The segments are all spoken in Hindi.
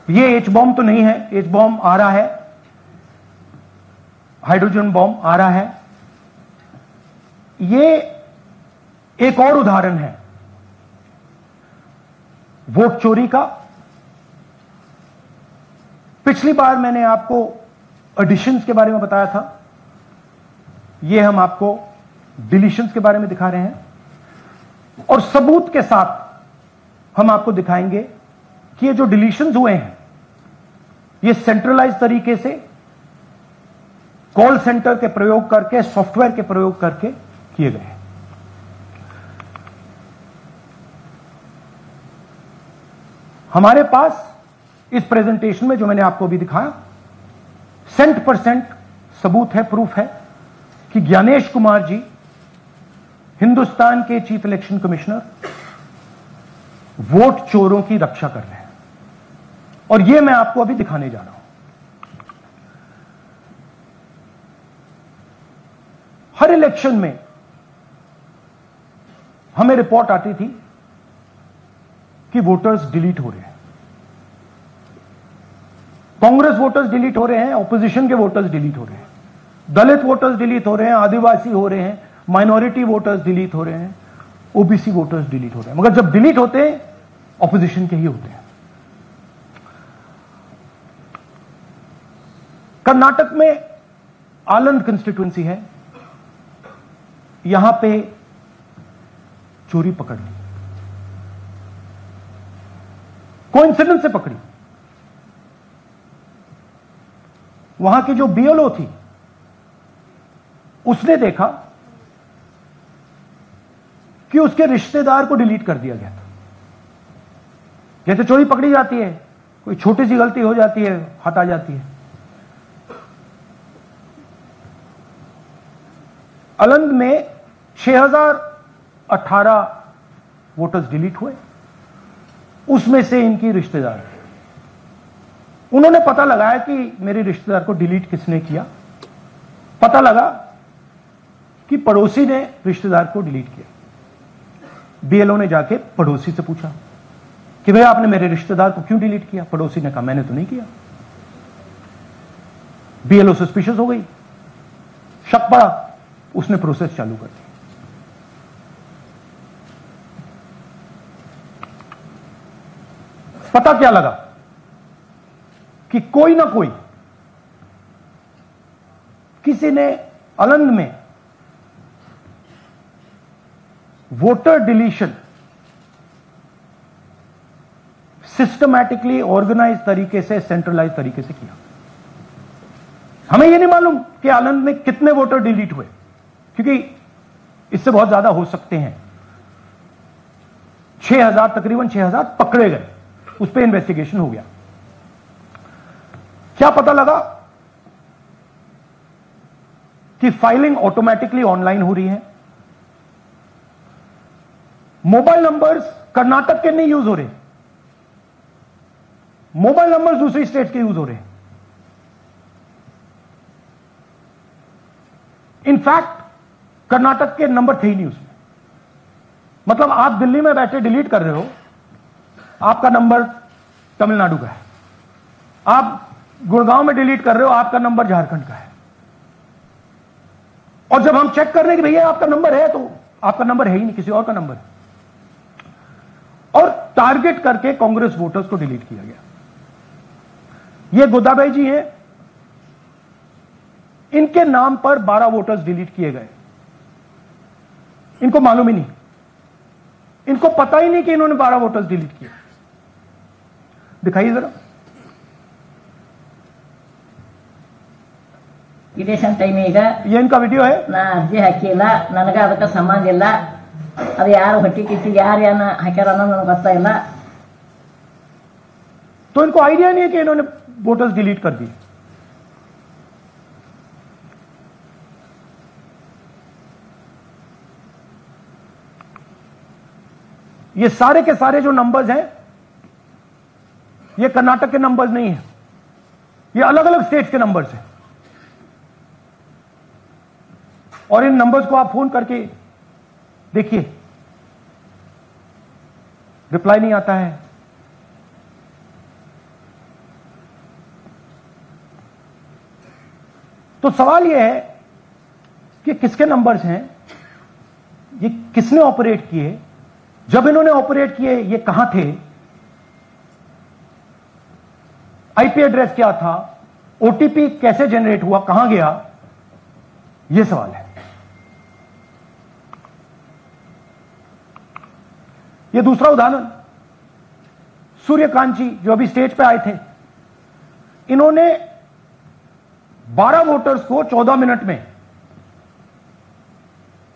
ये एच बॉम्ब तो नहीं है, एच बॉम्ब आ रहा है, हाइड्रोजन बॉम्ब आ रहा है। ये एक और उदाहरण है वोट चोरी का। पिछली बार मैंने आपको एडिशंस के बारे में बताया था, ये हम आपको डिलीशंस के बारे में दिखा रहे हैं और सबूत के साथ हम आपको दिखाएंगे कि ये जो डिलीशंस हुए हैं ये सेंट्रलाइज तरीके से कॉल सेंटर के प्रयोग करके, सॉफ्टवेयर के प्रयोग करके किए गए हैं। हमारे पास इस प्रेजेंटेशन में जो मैंने आपको अभी दिखाया 100% सबूत है, प्रूफ है कि ज्ञानेश कुमार जी हिंदुस्तान के चीफ इलेक्शन कमिश्नर वोट चोरों की रक्षा कर रहे हैं और यह मैं आपको अभी दिखाने जा रहा हूं। हर इलेक्शन में हमें रिपोर्ट आती थी कि वोटर्स डिलीट हो रहे हैं, कांग्रेस वोटर्स डिलीट हो रहे हैं, ऑपोजिशन के वोटर्स डिलीट हो रहे हैं, दलित वोटर्स डिलीट हो रहे हैं, आदिवासी हो रहे हैं, माइनॉरिटी वोटर्स डिलीट हो रहे हैं, ओबीसी वोटर्स डिलीट हो रहे हैं। मगर जब डिलीट होते हैं ऑपोजिशन के ही होते हैं। कर्नाटक में आलंद कंस्टिट्यूएंसी है, यहां पे चोरी पकड़ ली, कोइंसिडेंस से पकड़ी। वहां की जो बीएलओ थी उसने देखा कि उसके रिश्तेदार को डिलीट कर दिया गया था। जैसे चोरी पकड़ी जाती है, कोई छोटी सी गलती हो जाती है, हटा जाती है। अलंद में 6018 वोटर्स डिलीट हुए, उसमें से इनकी रिश्तेदार थे। उन्होंने पता लगाया कि मेरे रिश्तेदार को डिलीट किसने किया। पता लगा कि पड़ोसी ने रिश्तेदार को डिलीट किया। बीएलओ ने जाके पड़ोसी से पूछा कि भैया आपने मेरे रिश्तेदार को क्यों डिलीट किया? पड़ोसी ने कहा मैंने तो नहीं किया। बीएलओ सस्पिशियस हो गई, शक पड़ा, उसने प्रोसेस चालू कर दी। पता क्या लगा कि कोई ना कोई, किसी ने अलंद में वोटर डिलीशन सिस्टमैटिकली ऑर्गेनाइज तरीके से, सेंट्रलाइज तरीके से किया। हमें यह नहीं मालूम कि आनंद में कितने वोटर डिलीट हुए, क्योंकि इससे बहुत ज्यादा हो सकते हैं। 6000, तकरीबन 6000 पकड़े गए, उस पर इन्वेस्टिगेशन हो गया। क्या पता लगा कि फाइलिंग ऑटोमेटिकली ऑनलाइन हो रही है। मोबाइल नंबर्स कर्नाटक के नहीं यूज हो रहे, मोबाइल नंबर्स दूसरी स्टेट के यूज हो रहे हैं। इनफैक्ट कर्नाटक के नंबर थे ही नहीं उसमें। मतलब आप दिल्ली में बैठे डिलीट कर रहे हो, आपका नंबर तमिलनाडु का है। आप गुड़गांव में डिलीट कर रहे हो, आपका नंबर झारखंड का है। और जब हम चेक कर रहे हैं कि भैया आपका नंबर है, तो आपका नंबर है ही नहीं, किसी और का नंबर है। और टारगेट करके कांग्रेस वोटर्स को डिलीट किया गया। ये गोदाबाई जी हैं, इनके नाम पर 12 वोटर्स डिलीट किए गए। इनको मालूम ही नहीं, इनको पता ही नहीं कि इन्होंने 12 वोटर्स डिलीट किए। दिखाइए जरा। इलेक्शन टाइम ಈಗ ये इनका वीडियो है। ನಾ ಅರ್ಜಿ ಹಾಕಿಲ್ಲ, ನನಗೆ ಅದಕ್ಕೆ ಸಂಬಂಧ ಇಲ್ಲ, ಅದು ಯಾರು ಹೊಟ್ಟಿ ಕಿತ್ತಿ ಯಾರು ಏನ ಹಾಕ್ಯಾರ ಅನ್ನೋದು ನನಗೆ ಗೊತ್ತಾಗಿಲ್ಲ। तो इनको आइडिया नहीं है कि इन्होंने वोटर्स डिलीट कर दी। ये सारे के सारे जो नंबर्स हैं, ये कर्नाटक के नंबर्स नहीं है, ये अलग अलग स्टेट्स के नंबर्स हैं। और इन नंबर्स को आप फोन करके देखिए, रिप्लाई नहीं आता है। तो सवाल यह है कि किसके नंबर्स हैं, ये किसने ऑपरेट किए, जब इन्होंने ऑपरेट किए ये कहां थे, आईपी एड्रेस क्या था, ओटीपी कैसे जनरेट हुआ, कहां गया, यह सवाल है। यह दूसरा उदाहरण, सूर्यकांत जी जो अभी स्टेज पे आए थे, इन्होंने 12 वोटर्स को 14 मिनट में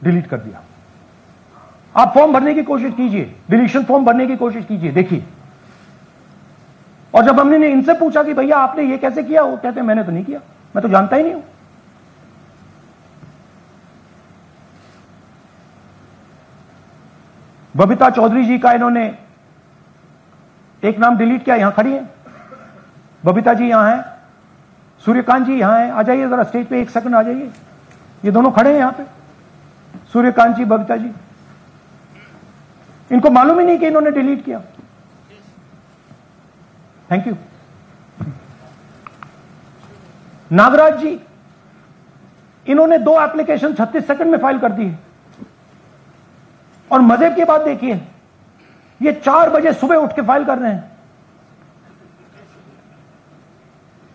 डिलीट कर दिया। आप फॉर्म भरने की कोशिश कीजिए, डिलीशन फॉर्म भरने की कोशिश कीजिए, देखिए। और जब हमने इनसे पूछा कि भैया आपने ये कैसे किया, वो कहते हैं मैंने तो नहीं किया, मैं तो जानता ही नहीं हूं। बबीता चौधरी जी का इन्होंने एक नाम डिलीट किया, यहां खड़ी है बबीता जी, यहां है, सूर्यकांत जी यहां है, आ जाइए जरा स्टेज पे, एक सेकंड आ जाइए, ये दोनों खड़े हैं यहां पे, सूर्यकांत जी, बबीता जी। इनको मालूम ही नहीं कि इन्होंने डिलीट किया। Thank you. नागराज जी, इन्होंने 2 एप्लीकेशन 36 सेकंड में फाइल कर दी है। और मजे की बात देखिए, ये 4 बजे सुबह उठ के फाइल कर रहे हैं।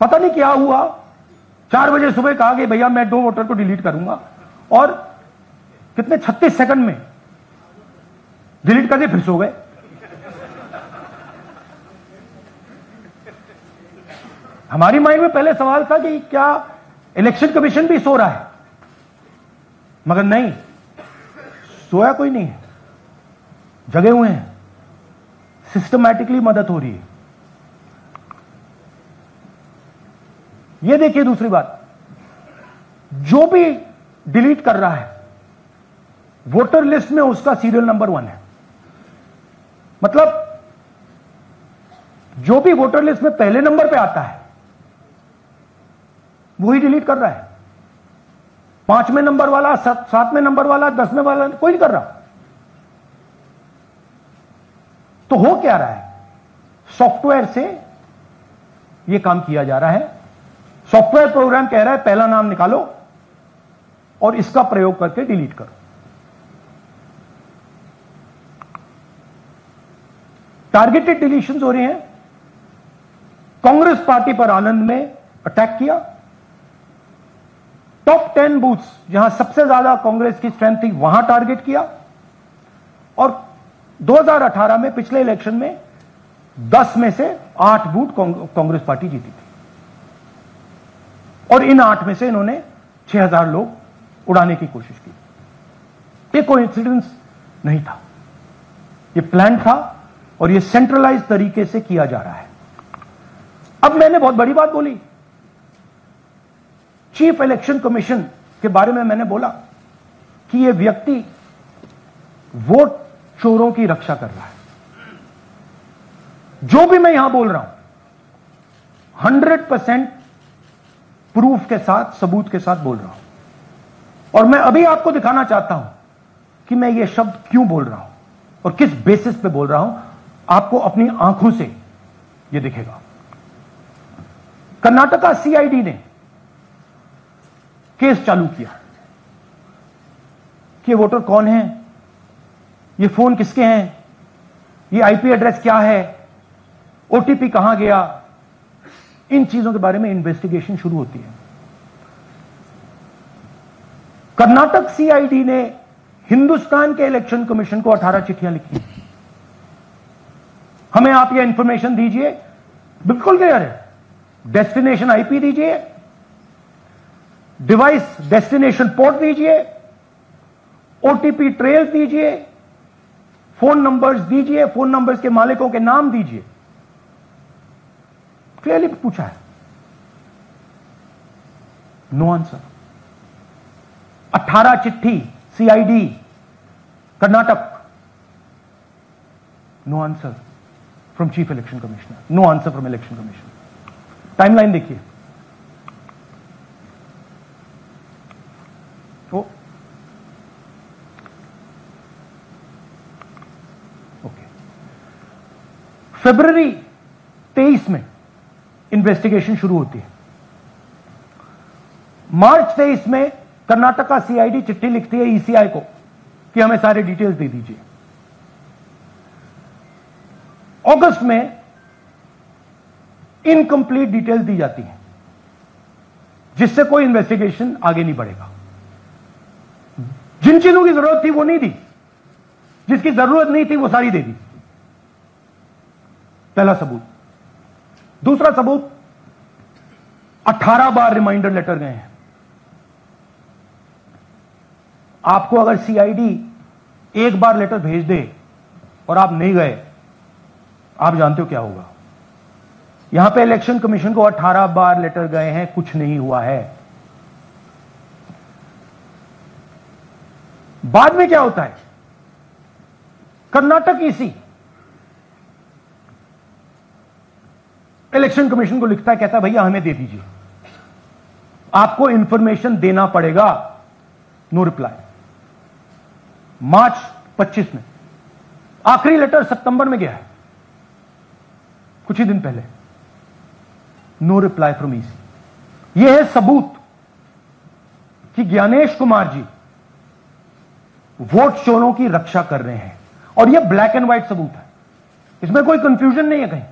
पता नहीं क्या हुआ, 4 बजे सुबह कहा कि भैया मैं 2 वोटर को डिलीट करूंगा, और कितने 36 सेकंड में डिलीट करके फिर सो गए। हमारी माइंड में पहले सवाल था कि क्या इलेक्शन कमीशन भी सो रहा है, मगर नहीं, सोया कोई नहीं है, जगे हुए हैं, सिस्टमैटिकली मदद हो रही है। यह देखिए दूसरी बात, जो भी डिलीट कर रहा है वोटर लिस्ट में उसका सीरियल नंबर 1 है। मतलब जो भी वोटर लिस्ट में पहले नंबर पे आता है वही डिलीट कर रहा है। 5वें नंबर वाला, 7वें नंबर वाला, 10वें वाला कोई नहीं कर रहा। तो हो क्या रहा है, सॉफ्टवेयर से यह काम किया जा रहा है। सॉफ्टवेयर प्रोग्राम कह रहा है पहला नाम निकालो और इसका प्रयोग करके डिलीट करो। टारगेटेड डिलीशंस हो रहे हैं। कांग्रेस पार्टी पर आनंद में अटैक किया, टॉप 10 बूथ्स जहां सबसे ज्यादा कांग्रेस की स्ट्रेंथ थी वहां टारगेट किया, और 2018 में पिछले इलेक्शन में 10 में से 8 बूथ कांग्रेस पार्टी जीती थी, और इन 8 में से इन्होंने 6000 लोग उड़ाने की कोशिश की। ये कोइंसिडेंस नहीं था, ये प्लान था, और ये सेंट्रलाइज तरीके से किया जा रहा है। अब मैंने बहुत बड़ी बात बोली, चीफ इलेक्शन कमीशन के बारे में मैंने बोला कि यह व्यक्ति वोट चोरों की रक्षा कर रहा है। जो भी मैं यहां बोल रहा हूं 100% प्रूफ के साथ, सबूत के साथ बोल रहा हूं, और मैं अभी आपको दिखाना चाहता हूं कि मैं ये शब्द क्यों बोल रहा हूं और किस बेसिस पे बोल रहा हूं। आपको अपनी आंखों से यह दिखेगा। कर्नाटका सीआईडी ने केस चालू किया कि वोटर कौन है, ये फोन किसके हैं, ये आईपी एड्रेस क्या है, ओटीपी कहां गया, इन चीजों के बारे में इन्वेस्टिगेशन शुरू होती है। कर्नाटक सीआईडी ने हिंदुस्तान के इलेक्शन कमीशन को 18 चिट्ठियां लिखी। हमें आप ये इंफॉर्मेशन दीजिए, बिल्कुल क्लियर है, डेस्टिनेशन आईपी दीजिए, डिवाइस डेस्टिनेशन पोर्ट दीजिए, ओटीपी ट्रेल दीजिए, फोन नंबर्स दीजिए, फोन नंबर्स के मालिकों के नाम दीजिए। क्लियरली पूछा है, नो आंसर। 18 चिट्ठी CID Karnataka, no answer from chief election commissioner, no answer from election commission. Timeline देखिए, ओके, फरवरी 23 में इन्वेस्टिगेशन शुरू होती है। मार्च 23 में कर्नाटक का सीआईडी चिट्ठी लिखती है ईसीआई को कि हमें सारे डिटेल्स दे दीजिए। अगस्त में इनकंप्लीट डिटेल्स दी जाती है, जिससे कोई इन्वेस्टिगेशन आगे नहीं बढ़ेगा। जिन चीजों की जरूरत थी वो नहीं दी, जिसकी जरूरत नहीं थी वो सारी दे दी। पहला सबूत। दूसरा सबूत, 18 बार रिमाइंडर लेटर गए हैं। आपको अगर सीआईडी एक बार लेटर भेज दे और आप नहीं गए, आप जानते हो क्या होगा। यहां पे इलेक्शन कमीशन को 18 बार लेटर गए हैं, कुछ नहीं हुआ है। बाद में क्या होता है, कर्नाटक ईसी इलेक्शन कमीशन को लिखता है, कहता है भैया हमें दे दीजिए, आपको इंफॉर्मेशन देना पड़ेगा। No reply. मार्च 25 में आखिरी लेटर सितंबर में गया है, कुछ ही दिन पहले। No reply from EC. यह है सबूत कि ज्ञानेश कुमार जी वोट चोरों की रक्षा कर रहे हैं, और यह ब्लैक एंड व्हाइट सबूत है, इसमें कोई कंफ्यूजन नहीं है कहीं।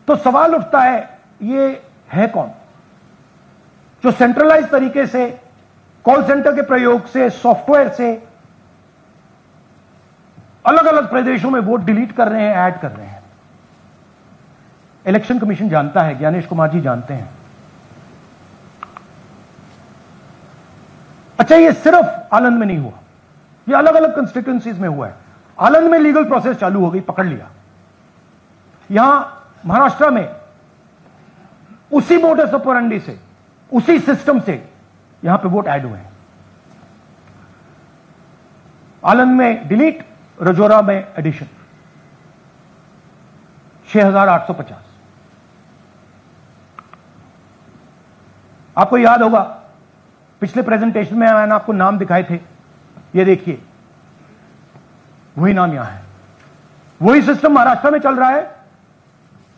तो सवाल उठता है, ये है कौन जो सेंट्रलाइज तरीके से कॉल सेंटर के प्रयोग से, सॉफ्टवेयर से अलग अलग प्रदेशों में वोट डिलीट कर रहे हैं, ऐड कर रहे हैं। इलेक्शन कमीशन जानता है, ज्ञानेश कुमार जी जानते हैं। अच्छा, ये सिर्फ आनंद में नहीं हुआ, ये अलग अलग कंस्टिट्यूएंसीज में हुआ है। आनंद में लीगल प्रोसेस चालू हो गई, पकड़ लिया। यहां महाराष्ट्र में उसी मोडस ऑपरेंडी से, उसी सिस्टम से यहां पे वोट ऐड हुए हैं। आनंद में डिलीट, रजौरा में एडिशन। 6850। आपको याद होगा पिछले प्रेजेंटेशन में मैंने आपको नाम दिखाए थे, ये देखिए वही नाम यहां है। वही सिस्टम महाराष्ट्र में चल रहा है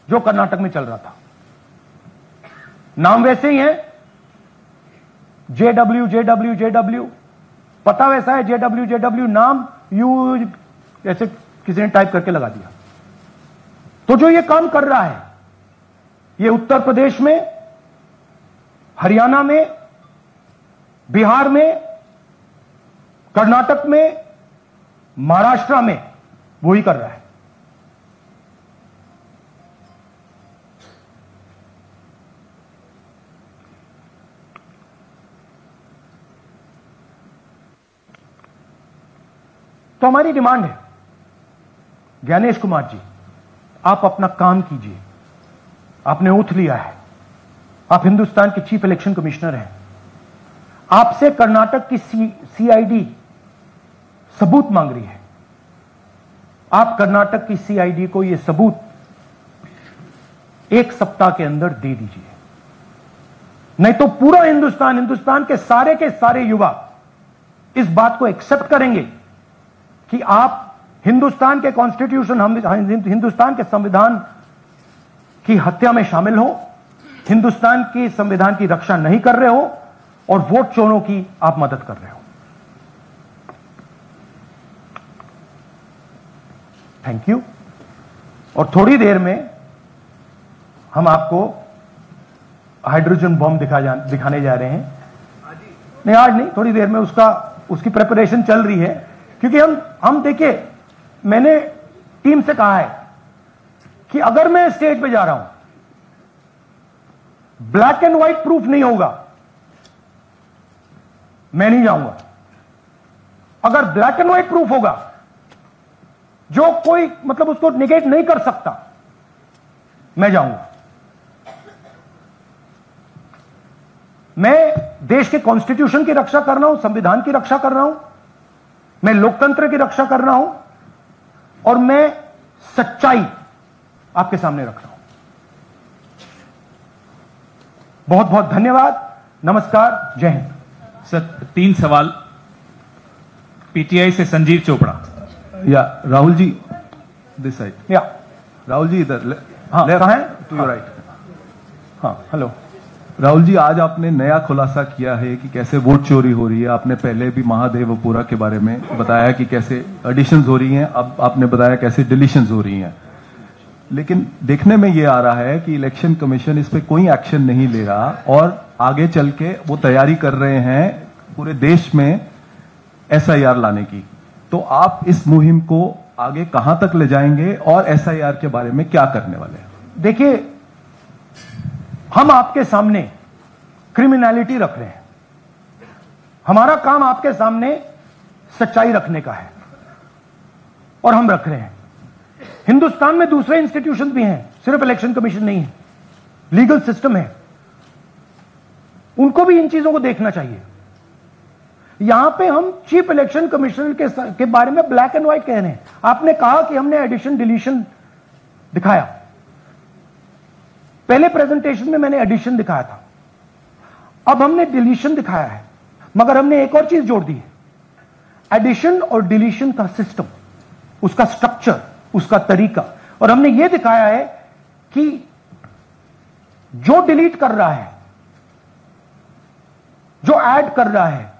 जो कर्नाटक में चल रहा था। नाम वैसे ही है, जेडब्ल्यू जेडब्ल्यू जेडब्ल्यू, पता वैसा है, जेडब्ल्यू जेडब्ल्यू, नाम यू ऐसे किसी ने टाइप करके लगा दिया। तो जो ये काम कर रहा है, ये उत्तर प्रदेश में, हरियाणा में, बिहार में, कर्नाटक में, महाराष्ट्र में वही कर रहा है। तो हमारी डिमांड है, ज्ञानेश कुमार जी, आप अपना काम कीजिए। आपने ओथ लिया है, आप हिंदुस्तान के चीफ इलेक्शन कमिश्नर हैं। आपसे कर्नाटक की सीआईडी सबूत मांग रही है। आप कर्नाटक की सीआईडी को यह सबूत 1 सप्ताह के अंदर दे दीजिए, नहीं तो पूरा हिंदुस्तान के सारे युवा इस बात को एक्सेप्ट करेंगे कि आप हिंदुस्तान के कॉन्स्टिट्यूशन, हिंदुस्तान के संविधान की हत्या में शामिल हो, हिंदुस्तान की संविधान की रक्षा नहीं कर रहे हो और वोट चोरों की आप मदद कर रहे हो। Thank you. और थोड़ी देर में हम आपको हाइड्रोजन बम दिखाने जा रहे हैं। नहीं, आज नहीं, थोड़ी देर में उसकी प्रिपरेशन चल रही है। क्योंकि हम देखिए, मैंने टीम से कहा है कि अगर मैं स्टेज पे जा रहा हूं, ब्लैक एंड व्हाइट प्रूफ नहीं होगा, मैं नहीं जाऊंगा। अगर ब्लैक एंड व्हाइट प्रूफ होगा, जो कोई मतलब उसको निगेट नहीं कर सकता, मैं जाऊंगा। मैं देश के कॉन्स्टिट्यूशन की रक्षा कर रहा हूं, संविधान की रक्षा कर रहा हूं, मैं लोकतंत्र की रक्षा कर रहा हूं, और मैं सच्चाई आपके सामने रख रहा हूं। बहुत बहुत धन्यवाद, नमस्कार, जय हिंद। सर, 3 सवाल। पीटीआई से संजीव चोपड़ा। या राहुल जी, दिस साइड। या राहुल जी इधर। हाँ, कहां है? To your right. हाँ, हेलो राहुल जी, आज आपने नया खुलासा किया है कि कैसे वोट चोरी हो रही है। आपने पहले भी महादेवपुरा के बारे में बताया कि कैसे एडिशंस हो रही हैं, अब आपने बताया कैसे डिलीशंस हो रही हैं। लेकिन देखने में ये आ रहा है कि इलेक्शन कमीशन इस पे कोई एक्शन नहीं ले रहा और आगे चल के वो तैयारी कर रहे हैं पूरे देश में SIR लाने की। तो आप इस मुहिम को आगे कहां तक ले जाएंगे और SIR के बारे में क्या करने वाले हैं? देखिए, हम आपके सामने क्रिमिनलिटी रख रहे हैं। हमारा काम आपके सामने सच्चाई रखने का है और हम रख रहे हैं। हिंदुस्तान में दूसरे इंस्टीट्यूशन भी हैं, सिर्फ इलेक्शन कमीशन नहीं है, लीगल सिस्टम है, उनको भी इन चीजों को देखना चाहिए। यहां पे हम चीफ इलेक्शन कमिश्नर के बारे में ब्लैक एंड व्हाइट कह रहे हैं। आपने कहा कि हमने एडिशन डिलीशन दिखाया, पहले प्रेजेंटेशन में मैंने एडिशन दिखाया था, अब हमने डिलीशन दिखाया है, मगर हमने एक और चीज जोड़ दी है, एडिशन और डिलीशन का सिस्टम, उसका स्ट्रक्चर, उसका तरीका। और हमने यह दिखाया है कि जो डिलीट कर रहा है, जो ऐड कर रहा है,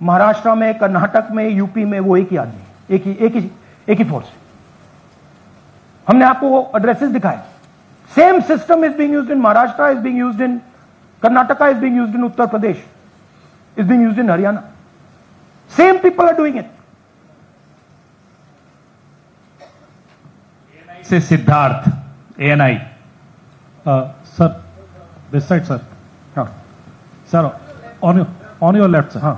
महाराष्ट्र में, कर्नाटक में, यूपी में, वो एक ही आदमी, एक ही फोर्स। हमने आपको वो एड्रेसेस दिखाए। Same system is being used in Maharashtra, is being used in Karnataka, is being used in Uttar Pradesh, is being used in Haryana. Same people are doing it. Say Siddharth, ANI। Sir, this side, sir. हाँ Sir, on your left, sir. हाँ,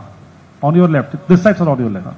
on your left. This side, sir, on your left.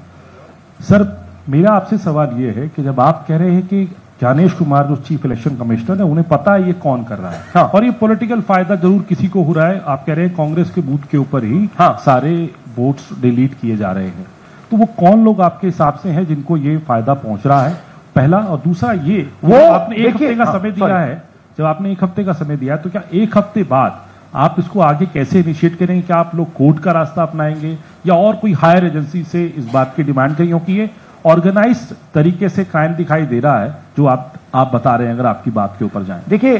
Sir, मेरा आपसे सवाल ये है कि जब आप कह रहे हैं कि ज्ञानेश कुमार जो चीफ इलेक्शन कमिश्नर है, उन्हें पता है ये कौन कर रहा है, हाँ, और ये पॉलिटिकल फायदा जरूर किसी को हो रहा है। आप कह रहे हैं कांग्रेस के बूथ के ऊपर ही हाँ, सारे वोट्स डिलीट किए जा रहे हैं, तो वो कौन लोग आपके हिसाब से हैं जिनको ये फायदा पहुंच रहा है, पहला। और दूसरा ये, वो आपने एक हफ्ते का समय दिया है, जब आपने एक हफ्ते का समय दिया है, तो क्या एक हफ्ते बाद आप इसको आगे कैसे इनिशिएट करेंगे? क्या आप लोग कोर्ट का रास्ता अपनाएंगे या और कोई हायर एजेंसी से इस बात की डिमांड करेंगे? क्योंकि ये ऑर्गेनाइज्ड तरीके से क्राइम दिखाई दे रहा है जो आप बता रहे हैं, अगर आपकी बात के ऊपर जाएं। देखिए,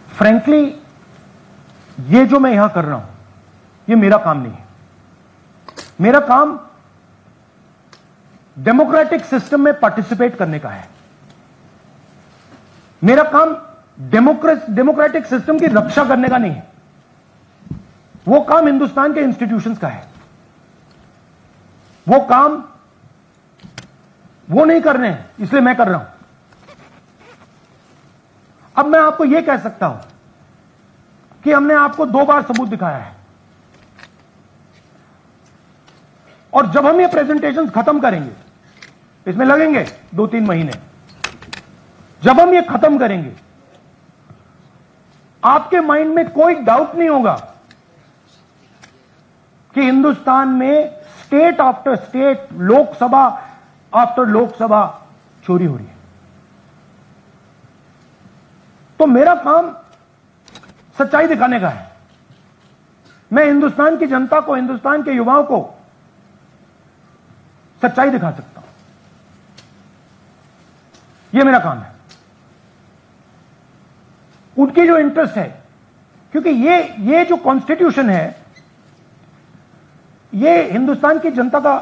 फ्रैंकली ये जो मैं यहां कर रहा हूं, ये मेरा काम नहीं है। मेरा काम डेमोक्रेटिक सिस्टम में पार्टिसिपेट करने का है। मेरा काम डेमोक्रेटिक सिस्टम की रक्षा करने का नहीं है। वो काम हिंदुस्तान के इंस्टीट्यूशंस का है। वो काम वो नहीं कर रहे हैं, इसलिए मैं कर रहा हूं। अब मैं आपको यह कह सकता हूं कि हमने आपको 2 बार सबूत दिखाया है, और जब हम ये प्रेजेंटेशन खत्म करेंगे, इसमें लगेंगे 2-3 महीने, जब हम ये खत्म करेंगे, आपके माइंड में कोई डाउट नहीं होगा कि हिंदुस्तान में state after state, Lok Sabha after Lok Sabha चोरी हो रही है। तो मेरा काम सच्चाई दिखाने का है। मैं हिंदुस्तान की जनता को, हिंदुस्तान के युवाओं को सच्चाई दिखा सकता हूं। यह मेरा काम है। उनकी जो इंटरेस्ट है, क्योंकि ये जो कॉन्स्टिट्यूशन है, ये हिंदुस्तान की जनता का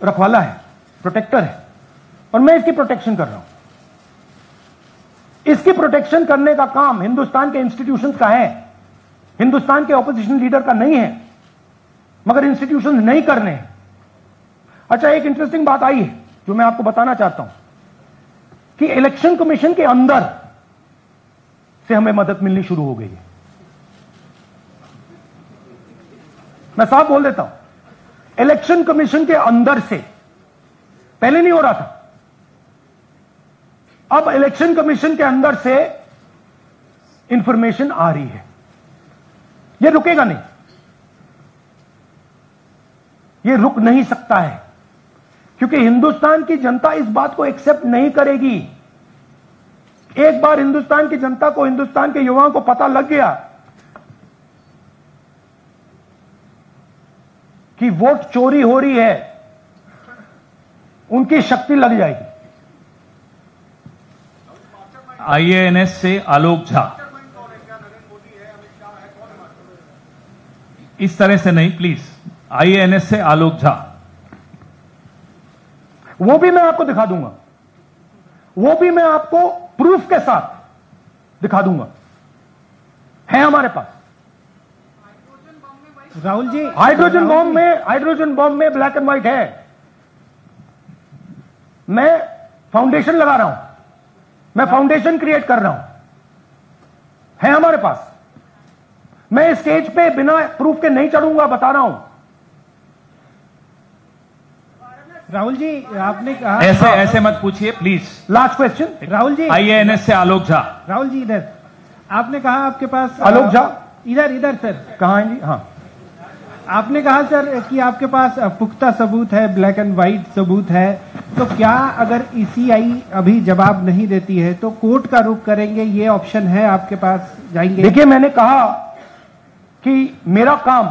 रखवाला है, प्रोटेक्टर है, और मैं इसकी प्रोटेक्शन कर रहा हूं। इसकी प्रोटेक्शन करने का काम हिंदुस्तान के इंस्टीट्यूशंस का है, हिंदुस्तान के ऑपोजिशन लीडर का नहीं है, मगर इंस्टीट्यूशंस नहीं कर रहे हैं। अच्छा, एक इंटरेस्टिंग बात आई है जो मैं आपको बताना चाहता हूं कि इलेक्शन कमीशन के अंदर से हमें मदद मिलनी शुरू हो गई है। मैं साफ बोल देता हूं, इलेक्शन कमीशन के अंदर से, पहले नहीं हो रहा था, अब इलेक्शन कमीशन के अंदर से इंफॉर्मेशन आ रही है। यह रुकेगा नहीं, यह रुक नहीं सकता है, क्योंकि हिंदुस्तान की जनता इस बात को एक्सेप्ट नहीं करेगी। एक बार हिंदुस्तान की जनता को, हिंदुस्तान के युवाओं को पता लग गया कि वोट चोरी हो रही है, उनकी शक्ति लग जाएगी। IANS से आलोक झा। इस तरह से नहीं प्लीज। IANS से आलोक झा। वो भी मैं आपको दिखा दूंगा, वो भी मैं आपको प्रूफ के साथ दिखा दूंगा, है हमारे पास। राहुल जी, हाइड्रोजन बॉम्ब में ब्लैक एंड व्हाइट है। मैं फाउंडेशन लगा रहा हूं, मैं फाउंडेशन क्रिएट कर रहा हूं, है हमारे पास। मैं स्टेज पे बिना प्रूफ के नहीं चढ़ूंगा, बता रहा हूं। राहुल जी, आपने कहा ऐसे मत पूछिए please. Last question. Rahul ji, IANS से आलोक झा। राहुल जी इधर, आपने कहा आपके पास आलोक झा इधर सर, कहां हैं जी? हाँ, आपने कहा सर कि आपके पास पुख्ता सबूत है, ब्लैक एंड व्हाइट सबूत है, तो क्या अगर ECI अभी जवाब नहीं देती है तो कोर्ट का रुख करेंगे, ये ऑप्शन है आपके पास, जाएंगे? देखिए, मैंने कहा कि मेरा काम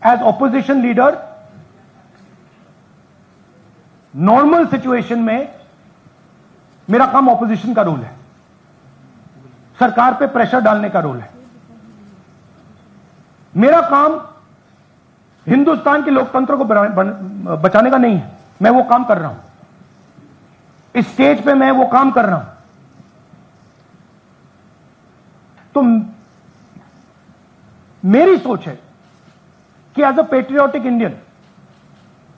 as opposition leader normal situation में मेरा काम ऑपोजिशन का रोल है, सरकार पे प्रेशर डालने का रोल है। मेरा काम हिंदुस्तान के लोकतंत्र को बचाने का नहीं है। मैं वो काम कर रहा हूं, इस स्टेज पे मैं वो काम कर रहा हूं। तो मेरी सोच है कि as a patriotic Indian,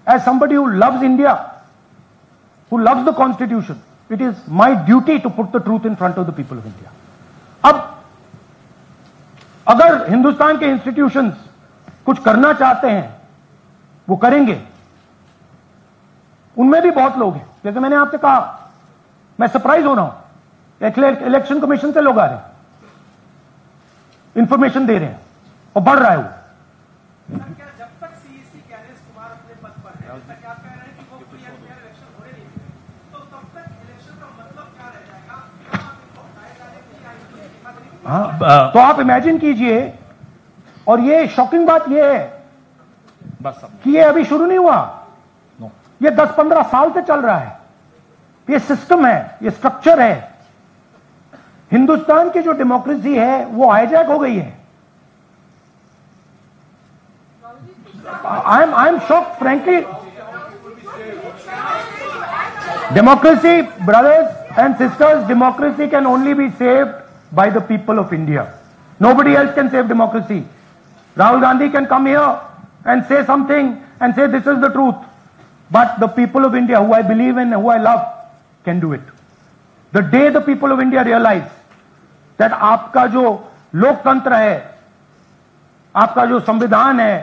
as somebody who loves India, who loves the constitution, it is my duty to put the truth in front of the people of India. अब अगर हिंदुस्तान के इंस्टीट्यूशंस कुछ करना चाहते हैं, वो करेंगे। उनमें भी बहुत लोग हैं, जैसे मैंने आपसे कहा, मैं सरप्राइज हो रहा हूं, इलेक्शन कमीशन से लोग आ रहे हैं, इंफॉर्मेशन दे रहे हैं और बढ़ रहा है वो। जब तक CEC ज्ञानेश कुमार अपने पद पर है, क्या कह रहे हैं कि वो फ्री एंड फेयर इलेक्शन हो रही है, तो तब तक इलेक्शन का मतलब क्या रह जाएगा? हाँ, तो आप इमेजिन कीजिए, और ये शॉकिंग बात ये है बस कि ये अभी शुरू नहीं हुआ, ये 10-15 साल से चल रहा है। ये सिस्टम है, ये स्ट्रक्चर है। हिंदुस्तान की जो डेमोक्रेसी है वो हाईजैक हो गई है। I am shocked frankly. Democracy, brothers and sisters, democracy can only be saved by the people of India. Nobody else can save democracy. Rahul Gandhi can come here and say something and say this is the truth. But the people of India, who I believe in, who I love, can do it. The day the people of India realize that आपका जो लोकतंत्र है, आपका जो संविधान है,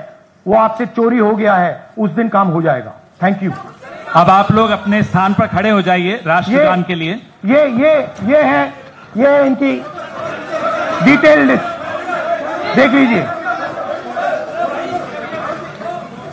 वो आपसे चोरी हो गया है, उस दिन काम हो जाएगा। Thank you. अब आप लोग अपने स्थान पर खड़े हो जाइए राष्ट्रगान के लिए। ये है इनकी डिटेल लिस्ट, देख लीजिए।